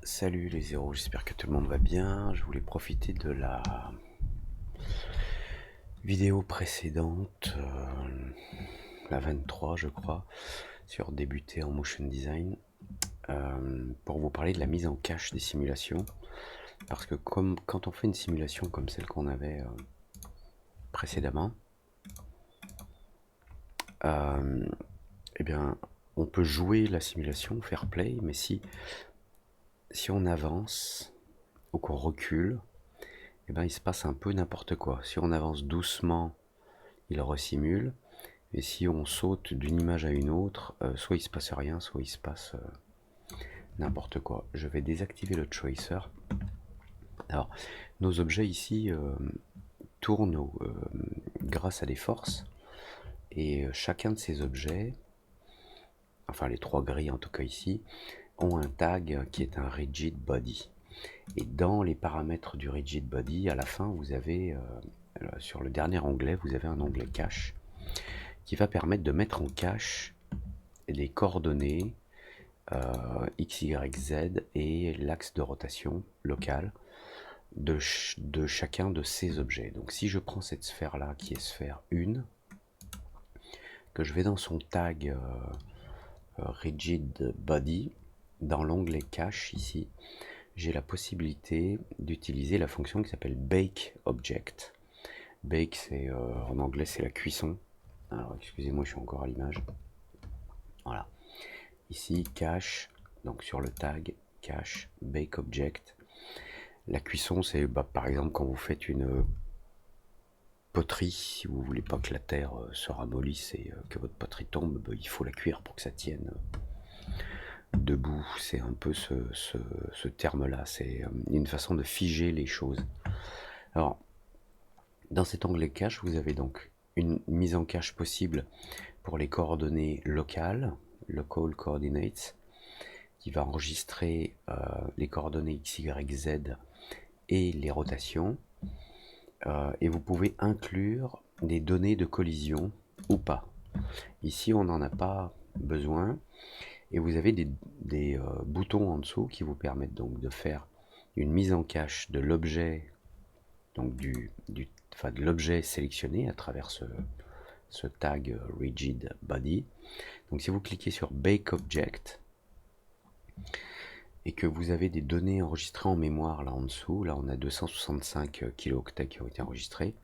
Salut les zéros, j'espère que tout le monde va bien. Je voulais profiter de la vidéo précédente, la 23 je crois, sur débuter en motion design, pour vous parler de la mise en cache des simulations. Parce que comme quand on fait une simulation comme celle qu'on avait précédemment, eh bien on peut jouer la simulation, faire play, mais si on avance ou qu'on recule, eh ben, il se passe un peu n'importe quoi. Si on avance doucement, il resimule. Et si on saute d'une image à une autre, soit il se passe rien, soit il se passe n'importe quoi. Je vais désactiver le tracer. Alors, nos objets ici tournent grâce à des forces. Et chacun de ces objets, enfin les trois grilles en tout cas ici, ont un tag qui est un rigid body. Et dans les paramètres du rigid body, à la fin, vous avez, sur le dernier onglet, vous avez un onglet cache qui va permettre de mettre en cache les coordonnées X, Y, Z et l'axe de rotation local de chacun de ces objets. Donc si je prends cette sphère là qui est sphère 1, que je vais dans son tag rigid body, dans l'onglet cache ici, j'ai la possibilité d'utiliser la fonction qui s'appelle bake object. Bake, c'est en anglais, c'est la cuisson. Alors excusez-moi, je suis encore à l'image. Voilà. Ici, cache, donc sur le tag cache bake object. La cuisson, c'est par exemple quand vous faites une poterie, si vous voulez pas que la terre se ramollisse et que votre poterie tombe, il faut la cuire pour que ça tienne debout. C'est un peu ce terme-là, c'est une façon de figer les choses. Alors, dans cet onglet cache, vous avez donc une mise en cache possible pour les coordonnées locales, local coordinates, qui va enregistrer les coordonnées X, Y, Z et les rotations. Et vous pouvez inclure des données de collision ou pas. Ici, on n'en a pas besoin. Et vous avez des boutons en dessous qui vous permettent donc de faire une mise en cache de l'objet, donc de l'objet sélectionné à travers ce tag rigid body. Donc si vous cliquez sur Bake Object et que vous avez des données enregistrées en mémoire là en dessous, là on a 265 kilooctets qui ont été enregistrés.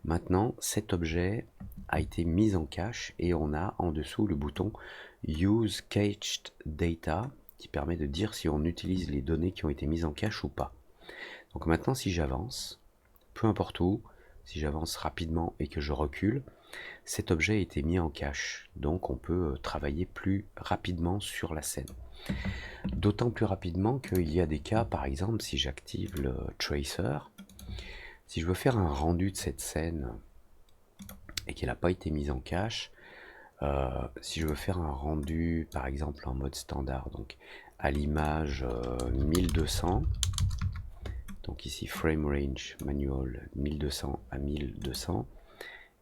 Maintenant, cet objet a été mis en cache et on a en dessous le bouton Use Cached Data qui permet de dire si on utilise les données qui ont été mises en cache ou pas. Donc maintenant, si j'avance, peu importe où, si j'avance rapidement et que je recule, cet objet a été mis en cache. Donc on peut travailler plus rapidement sur la scène. D'autant plus rapidement qu'il y a des cas, par exemple, si j'active le tracer, si je veux faire un rendu de cette scène et qu'elle n'a pas été mise en cache, si je veux faire un rendu par exemple en mode standard, donc à l'image 1200, donc ici frame range manual 1200 à 1200,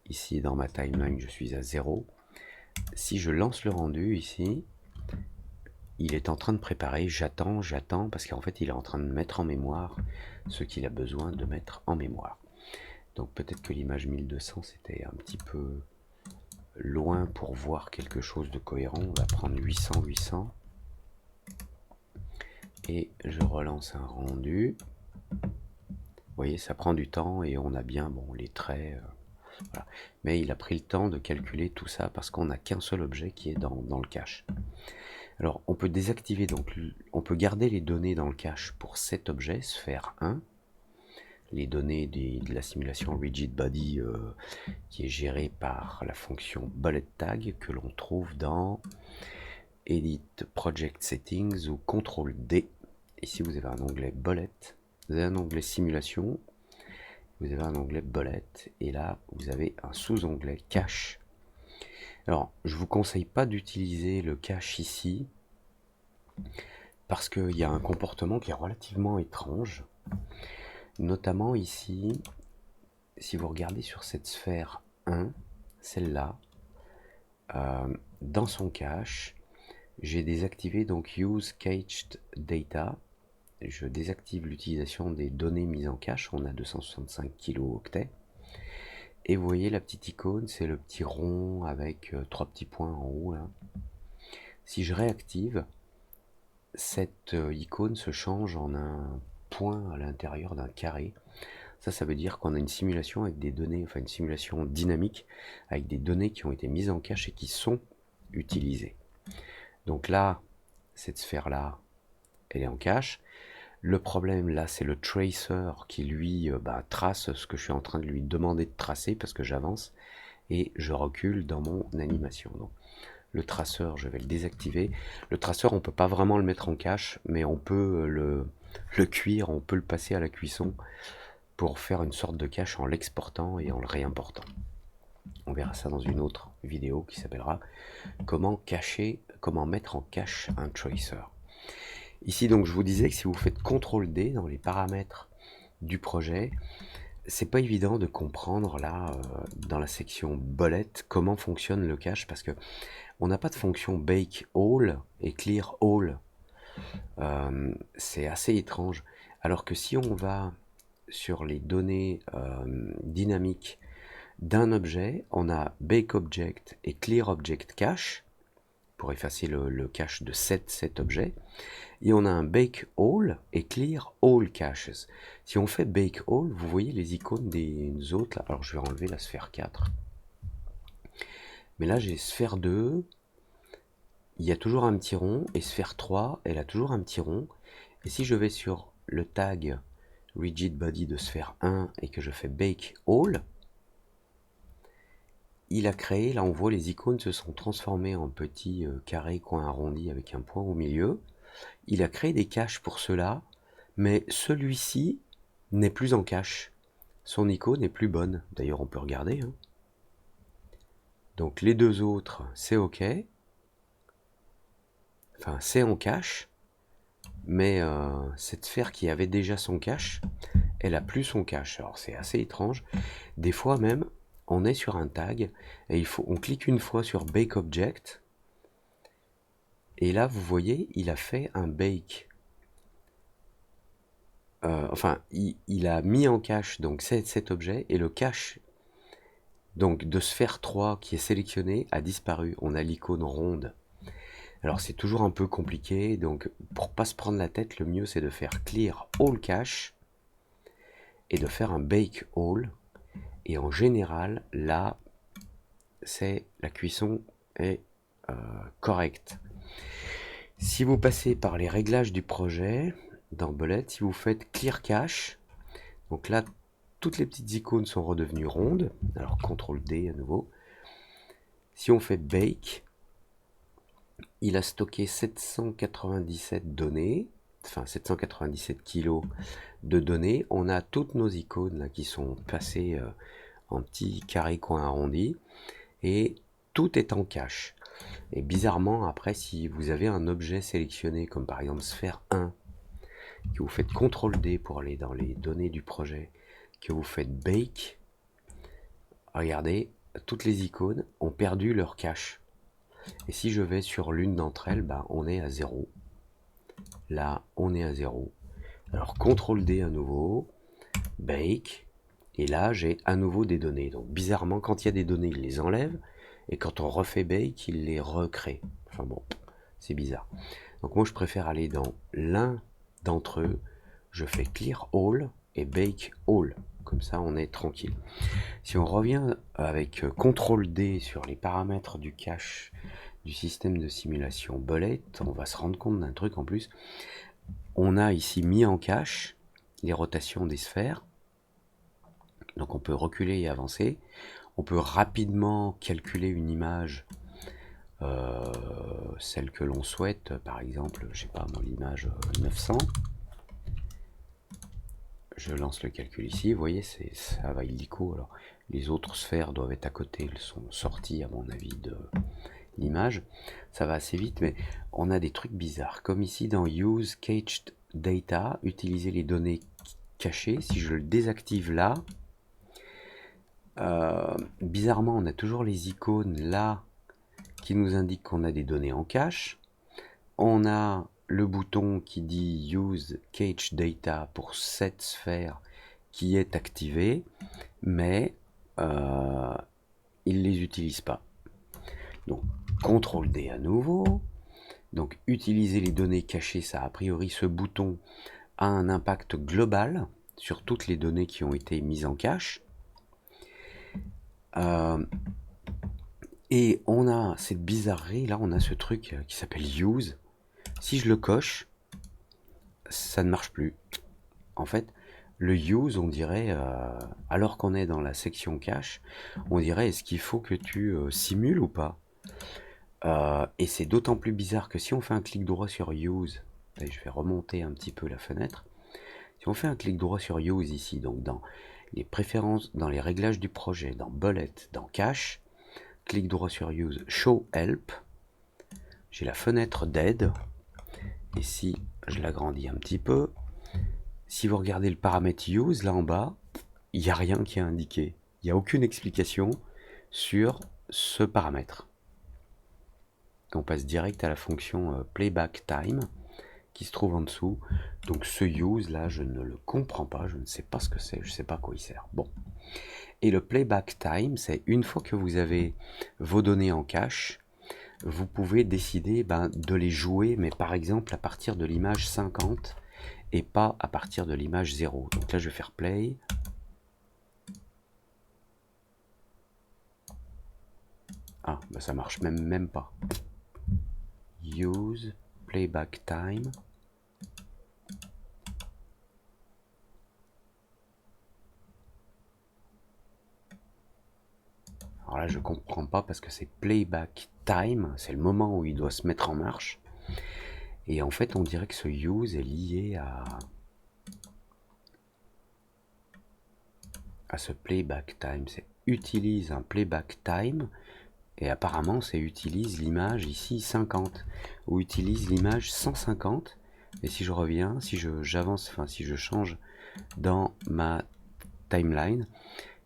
ici dans ma timeline je suis à 0. Si je lance le rendu ici, il est en train de préparer, j'attends, parce qu'en fait il est en train de mettre en mémoire ce qu'il a besoin de mettre en mémoire. Donc peut-être que l'image 1200 c'était un petit peu loin pour voir quelque chose de cohérent. On va prendre 800, 800. Et je relance un rendu. Vous voyez, ça prend du temps et on a bien les traits. Voilà. Mais il a pris le temps de calculer tout ça parce qu'on n'a qu'un seul objet qui est dans le cache. Alors on peut désactiver, donc on peut garder les données dans le cache pour cet objet, sphère 1. Les données de la simulation rigid body qui est gérée par la fonction bullet tag que l'on trouve dans Edit Project Settings ou CTRL D. Ici vous avez un onglet bullet, vous avez un onglet simulation, vous avez un onglet bullet et là vous avez un sous-onglet cache. Alors je vous conseille pas d'utiliser le cache ici parce qu'il y a un comportement qui est relativement étrange, notamment ici si vous regardez sur cette sphère 1, celle-là, dans son cache, J'ai désactivé donc Use Cached Data. Je désactive l'utilisation des données mises en cache. On a 265 kilooctets. Et vous voyez la petite icône, c'est le petit rond avec 3 petits points en haut là. Si je réactive, cette icône se change en un point à l'intérieur d'un carré. Ça veut dire qu'on a une simulation avec des données, enfin une simulation dynamique avec des données qui ont été mises en cache et qui sont utilisées. Donc là, cette sphère-là, elle est en cache. Le problème là, c'est le tracer qui lui trace ce que je suis en train de lui demander de tracer parce que j'avance et je recule dans mon animation. Donc, le traceur, je vais le désactiver. Le traceur, on ne peut pas vraiment le mettre en cache, mais on peut le cuire, on peut le passer à la cuisson pour faire une sorte de cache en l'exportant et en le réimportant. On verra ça dans une autre vidéo qui s'appellera comment mettre en cache un tracer. Ici donc je vous disais que si vous faites CTRL D dans les paramètres du projet, c'est pas évident de comprendre là dans la section bullet comment fonctionne le cache parce que on n'a pas de fonction bake all et clear all. C'est assez étrange. Alors que si on va sur les données dynamiques d'un objet, on a bake object et clear object cache pour effacer le cache de cet objet. Et on a un bake all et clear all caches. Si on fait bake all, vous voyez les icônes des autres là. Alors je vais enlever la sphère 4. Mais là j'ai sphère 2, il y a toujours un petit rond, et sphère 3, elle a toujours un petit rond. Et si je vais sur le tag rigid body de sphère 1 et que je fais bake all, il a créé, là on voit les icônes se sont transformées en petits carrés coins arrondis avec un point au milieu. Il a créé des caches pour cela, mais celui-ci n'est plus en cache. Son icône est plus bonne. D'ailleurs on peut regarder. Hein. Donc les deux autres, c'est OK. Enfin, c'est en cache. Mais cette sphère qui avait déjà son cache, elle a plus son cache. Alors c'est assez étrange. Des fois même, on est sur un tag et on clique une fois sur Bake Object. Et là, vous voyez, il a fait un bake. Il a mis en cache donc cet objet et le cache donc de sphère 3 qui est sélectionné a disparu. On a l'icône ronde. Alors c'est toujours un peu compliqué, donc pour pas se prendre la tête, le mieux c'est de faire clear all cache et de faire un bake all. Et en général, là, la cuisson est correcte. Si vous passez par les réglages du projet, dans Bullet, si vous faites clear cache, donc là, toutes les petites icônes sont redevenues rondes. Alors CTRL D à nouveau. Si on fait bake, il a stocké 797 données, enfin 797 kilos de données. On a toutes nos icônes là qui sont passées en petits carrés coins arrondis et tout est en cache. Et bizarrement, après, si vous avez un objet sélectionné, comme par exemple sphère 1, que vous faites CTRL D pour aller dans les données du projet, que vous faites bake, regardez, toutes les icônes ont perdu leur cache. Et si je vais sur l'une d'entre elles, on est à 0. Là, on est à 0. Alors, CTRL D à nouveau, bake, et là, j'ai à nouveau des données. Donc, bizarrement, quand il y a des données, il les enlève, et quand on refait bake, il les recrée. Enfin bon, c'est bizarre. Donc, moi, je préfère aller dans l'un d'entre eux. Je fais clear all et bake all. Comme ça, on est tranquille. Si on revient avec CTRL D sur les paramètres du cache du système de simulation Bullet, on va se rendre compte d'un truc en plus. On a ici mis en cache les rotations des sphères. Donc on peut reculer et avancer. On peut rapidement calculer une image, celle que l'on souhaite, par exemple, je sais pas, l'image 900. Je lance le calcul ici, vous voyez, ça va illico. Alors, les autres sphères doivent être à côté, elles sont sorties à mon avis de l'image. Ça va assez vite, mais on a des trucs bizarres, comme ici dans Use Cached Data, utiliser les données cachées. Si je le désactive là, bizarrement, on a toujours les icônes là qui nous indiquent qu'on a des données en cache. On a le bouton qui dit Use Cache Data pour cette sphère qui est activée, mais il ne les utilise pas. Donc, CTRL D à nouveau. Donc, utiliser les données cachées, ça a priori, ce bouton a un impact global sur toutes les données qui ont été mises en cache. Et on a cette bizarrerie, là on a ce truc qui s'appelle Use. Si je le coche, ça ne marche plus. En fait, le Use, on dirait, alors qu'on est dans la section cache, on dirait est-ce qu'il faut que tu simules ou pas. Et c'est d'autant plus bizarre que si on fait un clic droit sur Use, et je vais remonter un petit peu la fenêtre, si on fait un clic droit sur Use ici, donc dans les préférences, dans les réglages du projet, dans Bullet, dans Cache, clic droit sur Use, Show Help, j'ai la fenêtre d'aide, et si je l'agrandis un petit peu, si vous regardez le paramètre Use, là en bas, il n'y a rien qui est indiqué. Il n'y a aucune explication sur ce paramètre. On passe direct à la fonction Playback Time, qui se trouve en dessous. Donc ce Use, là, je ne le comprends pas, je ne sais pas ce que c'est, je ne sais pas à quoi il sert. Bon. Et le Playback Time, c'est une fois que vous avez vos données en cache, vous pouvez décider de les jouer, mais par exemple à partir de l'image 50 et pas à partir de l'image 0. Donc là, je vais faire play. Ah, ça marche même pas. Use playback time. Alors là, je comprends pas parce que c'est playback time, c'est le moment où il doit se mettre en marche. Et en fait, on dirait que ce use est lié à ce playback time. C'est utilise un playback time et apparemment, c'est utilise l'image ici 50 ou utilise l'image 150. Et si je reviens, si j'avance, enfin si je change dans ma timeline,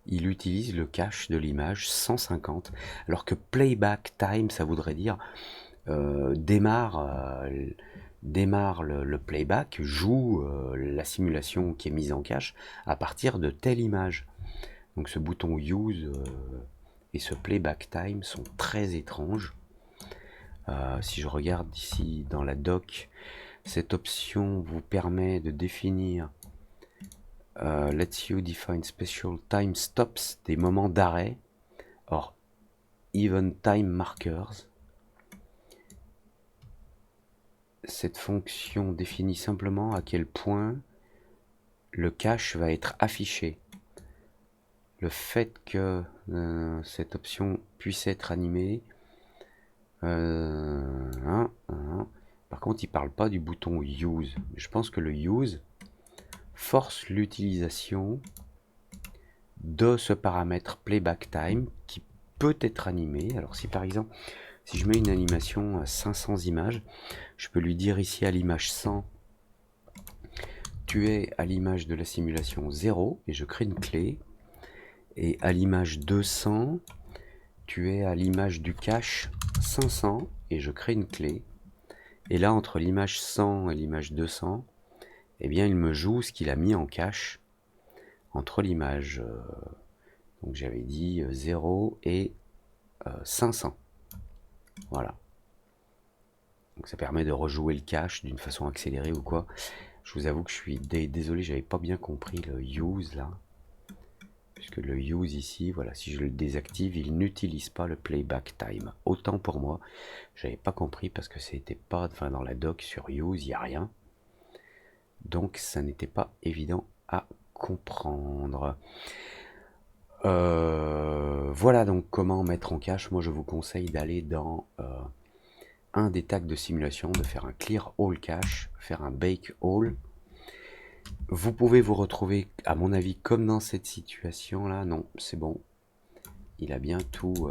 il utilise le cache de l'image 150, alors que playback time, ça voudrait dire démarre le playback, joue la simulation qui est mise en cache à partir de telle image. Donc ce bouton use et ce playback time sont très étranges. Si je regarde ici dans la doc, cette option vous permet de définir lets you define special time stops, des moments d'arrêt, or even time markers. Cette fonction définit simplement à quel point le cache va être affiché. Le fait que cette option puisse être animée, par contre il ne parle pas du bouton use. Je pense que le use force l'utilisation de ce paramètre playback time qui peut être animé. Alors si par exemple, si je mets une animation à 500 images, je peux lui dire ici à l'image 100, tu es à l'image de la simulation 0, et je crée une clé. Et à l'image 200, tu es à l'image du cache 500, et je crée une clé. Et là, entre l'image 100 et l'image 200, eh bien, il me joue ce qu'il a mis en cache entre l'image, donc j'avais dit 0 et 500. Voilà. Donc ça permet de rejouer le cache d'une façon accélérée ou quoi. Je vous avoue que je suis désolé, j'avais pas bien compris le use là. Puisque le use ici, voilà, si je le désactive, il n'utilise pas le playback time. Autant pour moi, j'avais pas compris parce que c'était pas, enfin dans la doc sur use, il n'y a rien. Donc ça n'était pas évident à comprendre. Voilà donc comment mettre en cache. Moi je vous conseille d'aller dans un des tags de simulation, de faire un clear all cache, faire un bake all. Vous pouvez vous retrouver, à mon avis, comme dans cette situation là. Non, c'est bon, il a bien tout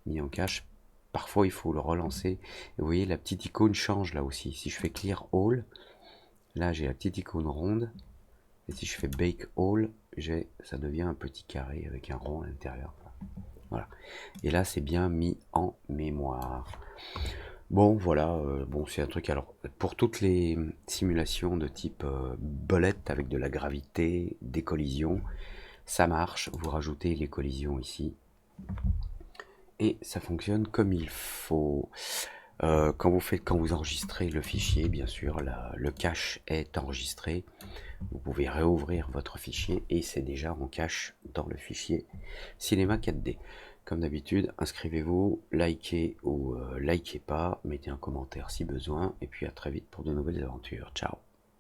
mis en cache. Parfois il faut le relancer. Et vous voyez la petite icône change là aussi. Si je fais clear all, là j'ai la petite icône ronde. Et si je fais bake all, ça devient un petit carré avec un rond à l'intérieur. Voilà. Et là c'est bien mis en mémoire. Bon, voilà, bon, c'est un truc. Alors, pour toutes les simulations de type bullet avec de la gravité, des collisions, ça marche. Vous rajoutez les collisions ici et ça fonctionne comme il faut. Quand vous enregistrez le fichier, bien sûr, le cache est enregistré. Vous pouvez réouvrir votre fichier et c'est déjà en cache dans le fichier Cinema 4D. Comme d'habitude, inscrivez-vous, likez ou likez pas, mettez un commentaire si besoin, et puis à très vite pour de nouvelles aventures. Ciao.